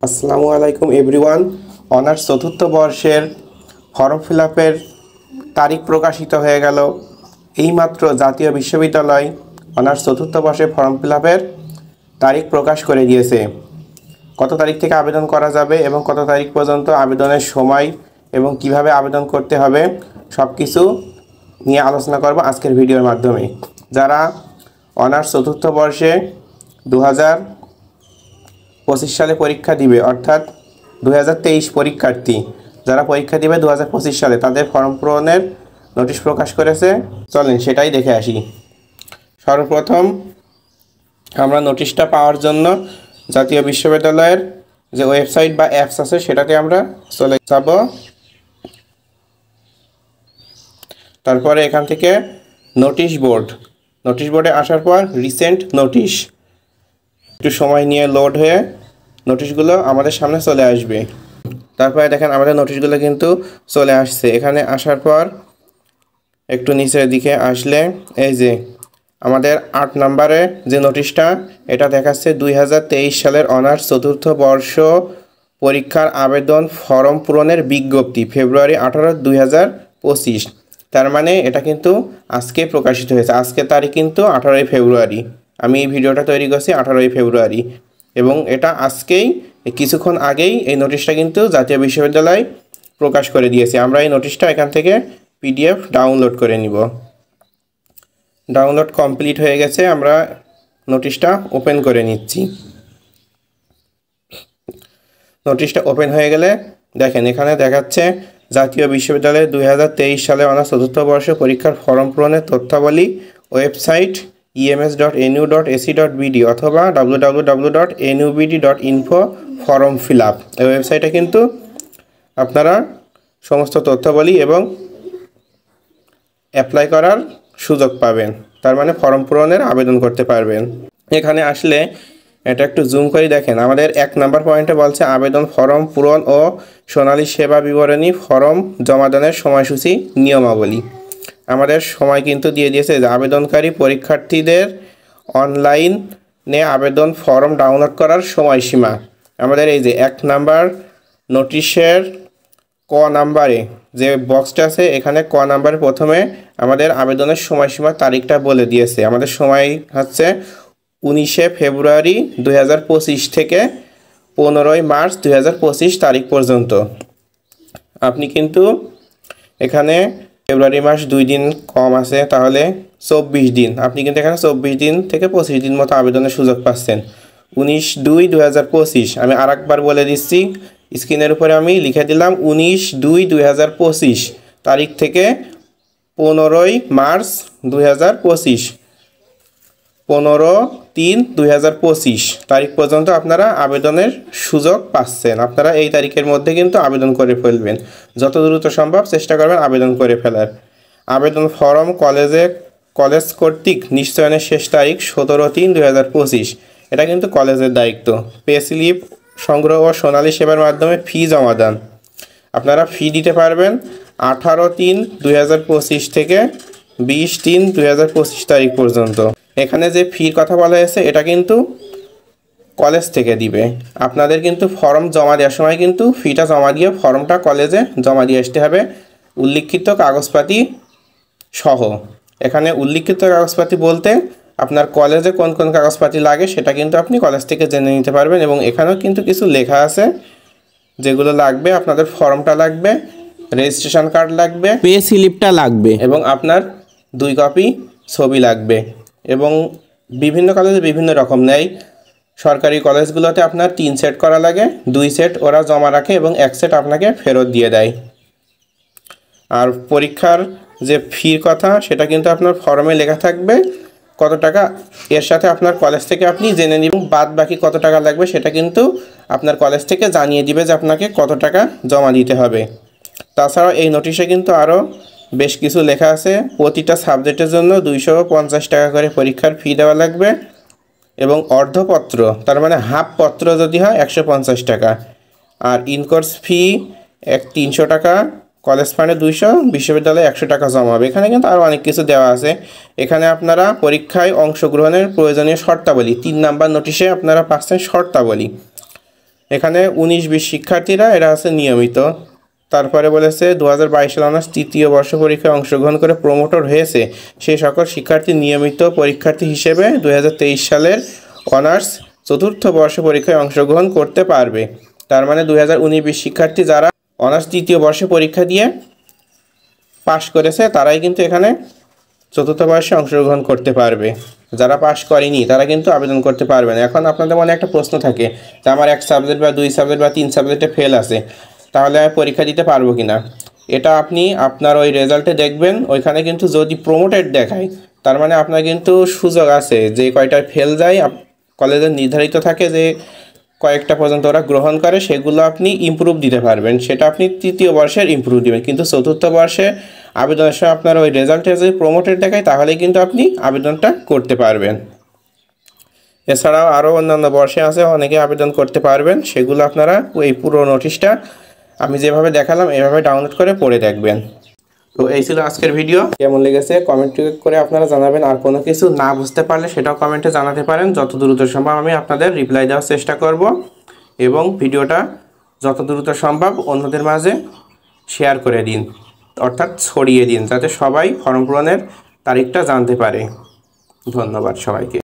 আসসালামু আলাইকুম everyone. Honours চতুর্থ বর্ষের ফর্ম ফিল আপের তারিখ প্রকাশিত হয়ে গেল। এইমাত্র জাতীয় বিশ্ববিদ্যালয় অনার্স চতুর্থ বর্ষের ফর্ম ফিল আপের তারিখ প্রকাশ করে দিয়েছে। কত তারিখ থেকে আবেদন করা যাবে এবং কত তারিখ পর্যন্ত আবেদনের সময় এবং কিভাবে আবেদন করতে হবে সব কিছু নিয়ে আলোচনা করব আজকের ভিডিওর মাধ্যমে। যারা অনার্স চতুর্থ বর্ষে 2025 সালে পরীক্ষা দিবে, অর্থাৎ 2023 পরীক্ষার্থী যারা পরীক্ষা দিবে 2025 সালে, তাদের ফর্ম পূরণের নোটিশ প্রকাশ করেছে। চলেন সেটাই দেখে আসি। সর্বপ্রথম আমরা নোটিশটা পাওয়ার জন্য জাতীয় বিশ্ববিদ্যালয়ের যে ওয়েবসাইট বা অ্যাপস আছে সেটাতে আমরা চলে যাব। তারপরে এখান থেকে নোটিশ বোর্ডে আসার পর রিসেন্ট নোটিশ, একটু সময় নিয়ে লোড হয়ে নোটিশগুলো আমাদের সামনে চলে আসবে। তারপরে দেখেন আমাদের নোটিশগুলো কিন্তু চলে আসছে। এখানে আসার পর একটু নিচের দিকে আসলে এই যে আমাদের 8 নম্বরে যে নোটিশটা, এটা দেখাচ্ছে 2023 সালের অনার্স চতুর্থ বর্ষ পরীক্ষার আবেদন ফর্ম পূরণের বিজ্ঞপ্তি ফেব্রুয়ারি 18, 2025। তার মানে এটা কিন্তু আজকে প্রকাশিত হয়েছে। আজকে তারিখ কিন্তু 18 ফেব্রুয়ারি। আমি এই ভিডিওটা তৈরি করছি 18 ফেব্রুয়ারি এবং এটা আজকেই কিছুক্ষণ আগেই এই নোটিশটা কিন্তু জাতীয় বিশ্ববিদ্যালয় প্রকাশ করে দিয়েছে। আমরা এই নোটিশটা এখান থেকে পিডিএফ ডাউনলোড করে নিব। ডাউনলোড কমপ্লিট হয়ে গেছে, আমরা নোটিশটা ওপেন করে নিচ্ছি। নোটিশটা ওপেন হয়ে গেলে দেখেন এখানে দেখাচ্ছে জাতীয় বিশ্ববিদ্যালয়ের 2023 সালে অনার্স চতুর্থ বর্ষ পরীক্ষার ফর্ম পূরণের তথ্যাবলী ওয়েবসাইট ems.nu.ac.bd অথবা www.nubd.info ফর্ম ফিল আপ। এই ওয়েবসাইটে কিন্তু আপনারা সমস্ত তথ্যাবলী এবং অ্যাপ্লাই করার সুযোগ পাবেন, তার মানে ফর্ম পূরণের আবেদন করতে পারবেন। এখানে আসলে এটা একটু জুম করে দেখেন, আমাদের 1 নম্বর পয়েন্টে বলছে আবেদন ফর্ম পূরণ ও সোনালী সেবা বিবরণী ফর্ম জমাদানের সময়সূচি নিয়মাবলী। আমাদের সময় কিন্তু দিয়ে দিয়েছে যে আবেদনকারী পরীক্ষার্থীদের অনলাইনে আবেদন ফর্ম ডাউনলোড করার সময়সীমা। আমাদের এই যে 1 নাম্বার নোটিশের ক নাম্বারে যে বক্সটা আছে, এখানে ক নাম্বারে প্রথমে আমাদের আবেদনের সময়সীমা তারিখটা বলে দিয়েছে। আমাদের সময় হচ্ছে 19 ফেব্রুয়ারি 2025 থেকে 15 মার্চ 2025 তারিখ পর্যন্ত। আপনি কিন্তু এখানে ফেব্রুয়ারি মাস 2 দিন কম আছে, তাহলে 24 দিন। আপনি কিন্তু এখানে 24 দিন থেকে 25 দিন মতো আবেদনের সুযোগ পাচ্ছেন। 19/2/2025। আমি আরেকবার বলে দিচ্ছি, স্ক্রিনের উপরে আমি লিখে দিলাম 19/2/2025 তারিখ থেকে 15 মার্চ 2025, 15/3/2025 তারিখ পর্যন্ত আপনারা আবেদনের সুযোগ পাচ্ছেন। আপনারা এই তারিখের মধ্যে কিন্তু আবেদন করে ফেলবেন, যত দ্রুত সম্ভব চেষ্টা করবেন আবেদন করে ফেলার। আবেদন ফর্ম কলেজ কর্তৃক নিশ্চয়নের শেষ তারিখ 17/3/2025। এটা কিন্তু কলেজের দায়িত্ব। পে স্লিপ সংগ্রহ ও সোনালী সেবার মাধ্যমে ফি জমা দান। আপনারা ফি দিতে পারবেন 18/3/2025 থেকে 20/3/2025 তারিখ পর্যন্ত। এখানে যে ফির কথা বলা হয়েছে এটা কিন্তু কলেজ থেকে দিবে। আপনাদের কিন্তু ফর্ম জমা দেওয়ার সময় কিন্তু ফিটা জমা দিয়ে ফর্মটা কলেজে জমা দিয়ে আসতে হবে উল্লিখিত কাগজপাতি সহ। এখানে উল্লিখিত কাগজপাতি বলতে আপনার কলেজে কোন কোন কাগজপাতি লাগে সেটা কিন্তু আপনি কলেজ থেকে জেনে নিতে পারবেন। এবং এখানেও কিন্তু কিছু লেখা আছে যেগুলো লাগবে। আপনাদের ফর্মটা লাগবে, রেজিস্ট্রেশন কার্ড লাগবে, পে স্লিপটা লাগবে এবং আপনার 2 কপি ছবি লাগবে। এবং বিভিন্ন কলেজে বিভিন্ন রকম নেয়। সরকারি কলেজগুলোতে আপনার 3 সেট করা লাগে, 2 সেট ওরা জমা রাখে এবং 1 সেট আপনাকে ফেরত দিয়ে দেয়। আর পরীক্ষার যে ফির কথা সেটা কিন্তু আপনার ফর্মে লেখা থাকবে কত টাকা, এর সাথে আপনার কলেজ থেকে আপনি জেনে নেবেন। বাদ বাকি কত টাকা লাগবে সেটা কিন্তু আপনার কলেজ থেকে জানিয়ে দিবে যে আপনাকে কত টাকা জমা দিতে হবে। তাছাড়াও এই নোটিশে কিন্তু আরও বেশ কিছু লেখা আছে। প্রতিটা সাবজেক্টের জন্য 250 টাকা করে পরীক্ষার ফি দেওয়া লাগবে এবং অর্ধপত্র, তার মানে হাফ পত্র যদি হয় 150 টাকা। আর ইনকোর্স ফি 300 টাকা, কলেজ ফান্ডে 200, বিশ্ববিদ্যালয়ে 100 টাকা জমা হবে। এখানে কিন্তু আরও অনেক কিছু দেওয়া আছে। এখানে আপনারা পরীক্ষায় অংশগ্রহণের প্রয়োজনীয় শর্তাবলী 3 নাম্বার নোটিশে আপনারা পাচ্ছেন শর্তাবলী। এখানে 19-20 শিক্ষার্থীরা এরা আছে নিয়মিত। তারপরে বলেছে 2022 সালে অনার্স তৃতীয় বর্ষ পরীক্ষায় অংশগ্রহণ করে প্রমোটর হয়েছে সেই সকল শিক্ষার্থী নিয়মিত পরীক্ষার্থী হিসেবে 2023 সালের অনার্স চতুর্থ বর্ষ পরীক্ষায় অংশগ্রহণ করতে পারবে। তার মানে 2019-20 শিক্ষার্থী যারা অনার্স তৃতীয় বর্ষে পরীক্ষা দিয়ে পাশ করেছে তারাই কিন্তু এখানে চতুর্থ বর্ষে অংশগ্রহণ করতে পারবে। যারা পাশ করেনি তারা কিন্তু আবেদন করতে পারবে না। এখন আপনাদের মনে একটা প্রশ্ন থাকে যে আমার 1 সাবজেক্ট বা 2 সাবজেক্ট বা 3 সাবজেক্টে ফেল আছে, তাহলে আমি পরীক্ষা দিতে পারবো কি না? এটা আপনি আপনার ওই রেজাল্টে দেখবেন, ওইখানে কিন্তু যদি প্রমোটেড দেখায় তার মানে আপনার কিন্তু সুযোগ আছে যে কয়টায় ফেল যায় কলেজের নির্ধারিত থাকে যে কয়েকটা পর্যন্ত ওরা গ্রহণ করে, সেগুলো আপনি ইমপ্রুভ দিতে পারবেন, সেটা আপনি তৃতীয় বর্ষের ইমপ্রুভ দিবেন। কিন্তু চতুর্থ বর্ষে আবেদনের সময় আপনার ওই রেজাল্টে যদি প্রমোটেড দেখায় তাহলে কিন্তু আপনি আবেদনটা করতে পারবেন। এছাড়াও আরও অন্যান্য বর্ষে আছে অনেকে আবেদন করতে পারবেন, সেগুলো আপনারা ওই পুরো নোটিশটা আমি যেভাবে দেখালাম এভাবে ডাউনলোড করে পড়ে দেখবেন। তো এই ছিল আজকের ভিডিও। কেমন লেগেছে কমেন্ট করে আপনারা জানাবেন। আর কোনো কিছু না বুঝতে পারলে সেটাও কমেন্টে জানাতে পারেন। যত দ্রুত সম্ভব আমি আপনাদের রিপ্লাই দেওয়ার চেষ্টা করব এবং ভিডিওটা যত দ্রুত সম্ভব অন্যদের মাঝে শেয়ার করে দিন, অর্থাৎ ছড়িয়ে দিন, যাতে সবাই ফর্ম পূরণের তারিখটা জানতে পারে। ধন্যবাদ সবাইকে।